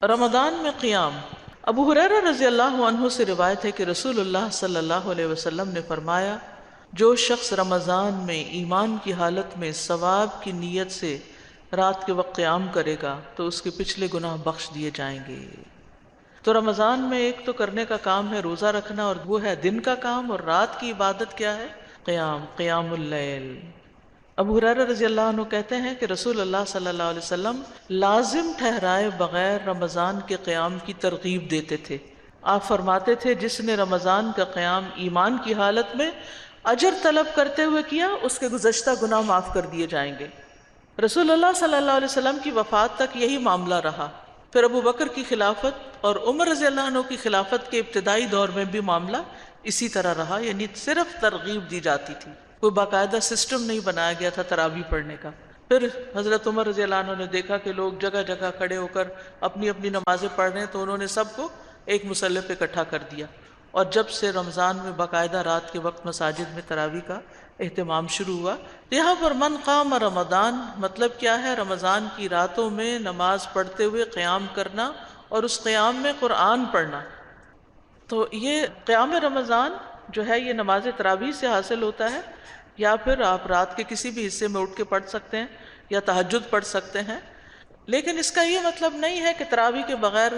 رمضان میں قیام۔ ابو ہریرہ رضی اللہ عنہ سے روایت ہے کہ رسول اللہ صلی اللہ علیہ وسلم نے فرمایا، جو شخص رمضان میں ایمان کی حالت میں ثواب کی نیت سے رات کے وقت قیام کرے گا تو اس کے پچھلے گناہ بخش دیے جائیں گے۔ تو رمضان میں ایک تو کرنے کا کام ہے روزہ رکھنا، اور وہ ہے دن کا کام، اور رات کی عبادت کیا ہے؟ قیام اللیل۔ ابو ہریرہ رضی اللہ عنہ کہتے ہیں کہ رسول اللہ صلی اللہ علیہ وسلم لازم ٹھہرائے بغیر رمضان کے قیام کی ترغیب دیتے تھے۔ آپ فرماتے تھے، جس نے رمضان کا قیام ایمان کی حالت میں اجر طلب کرتے ہوئے کیا، اس کے گزشتہ گناہ معاف کر دیے جائیں گے۔ رسول اللہ صلی اللہ علیہ وسلم کی وفات تک یہی معاملہ رہا۔ پھر ابو بکر کی خلافت اور عمر رضی اللہ عنہ کی خلافت کے ابتدائی دور میں بھی معاملہ اسی طرح رہا، یعنی صرف ترغیب دی جاتی تھی، کوئی باقاعدہ سسٹم نہیں بنایا گیا تھا تراویح پڑھنے کا۔ پھر حضرت عمر رضی اللہ عنہ نے دیکھا کہ لوگ جگہ جگہ کھڑے ہو کر اپنی اپنی نمازیں پڑھ رہے ہیں، تو انہوں نے سب کو ایک مصلی پہ اکٹھا کر دیا، اور جب سے رمضان میں باقاعدہ رات کے وقت مساجد میں تراویح کا اہتمام شروع ہوا۔ یہاں پر من قام رمضان مطلب کیا ہے؟ رمضان کی راتوں میں نماز پڑھتے ہوئے قیام کرنا اور اس قیام میں قرآن پڑھنا۔ تو یہ قیام رمضان جو ہے یہ نماز تراویح سے حاصل ہوتا ہے، یا پھر آپ رات کے کسی بھی حصے میں اٹھ کے پڑھ سکتے ہیں یا تہجد پڑھ سکتے ہیں۔ لیکن اس کا یہ مطلب نہیں ہے کہ تراویح کے بغیر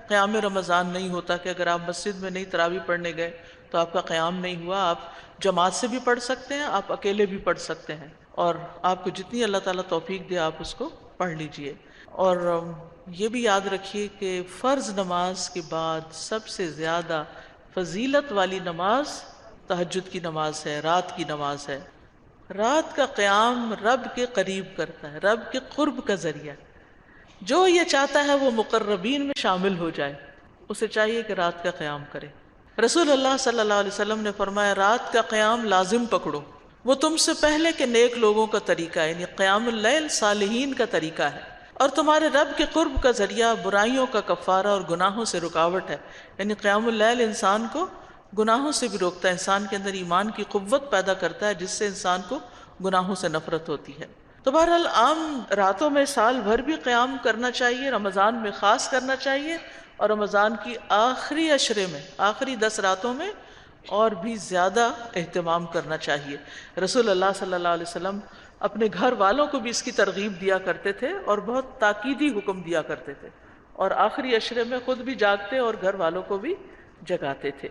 قیام رمضان نہیں ہوتا، کہ اگر آپ مسجد میں نہیں تراویح پڑھنے گئے تو آپ کا قیام نہیں ہوا۔ آپ جماعت سے بھی پڑھ سکتے ہیں، آپ اکیلے بھی پڑھ سکتے ہیں، اور آپ کو جتنی اللہ تعالیٰ توفیق دے آپ اس کو پڑھ لیجئے۔ اور یہ بھی یاد رکھیے کہ فرض نماز کے بعد سب سے زیادہ فضیلت والی نماز تہجد کی نماز ہے، رات کی نماز ہے۔ رات کا قیام رب کے قریب کرتا ہے، رب کے قرب کا ذریعہ۔ جو یہ چاہتا ہے وہ مقربین میں شامل ہو جائے، اسے چاہیے کہ رات کا قیام کرے۔ رسول اللہ صلی اللہ علیہ وسلم نے فرمایا، رات کا قیام لازم پکڑو، وہ تم سے پہلے کے نیک لوگوں کا طریقہ ہے، یعنی قیام اللیل صالحین کا طریقہ ہے، اور تمہارے رب کے قرب کا ذریعہ، برائیوں کا کفارہ اور گناہوں سے رکاوٹ ہے۔ یعنی قیام اللیل انسان کو گناہوں سے بھی روکتا ہے، انسان کے اندر ایمان کی قوت پیدا کرتا ہے، جس سے انسان کو گناہوں سے نفرت ہوتی ہے۔ تو بہرحال عام راتوں میں سال بھر بھی قیام کرنا چاہیے، رمضان میں خاص کرنا چاہیے، اور رمضان کی آخری عشرے میں، آخری 10 راتوں میں اور بھی زیادہ اہتمام کرنا چاہیے۔ رسول اللہ صلی اللہ علیہ وسلم اپنے گھر والوں کو بھی اس کی ترغیب دیا کرتے تھے، اور بہت تاکیدی حکم دیا کرتے تھے، اور آخری عشرے میں خود بھی جاگتے اور گھر والوں کو بھی جگاتے تھے۔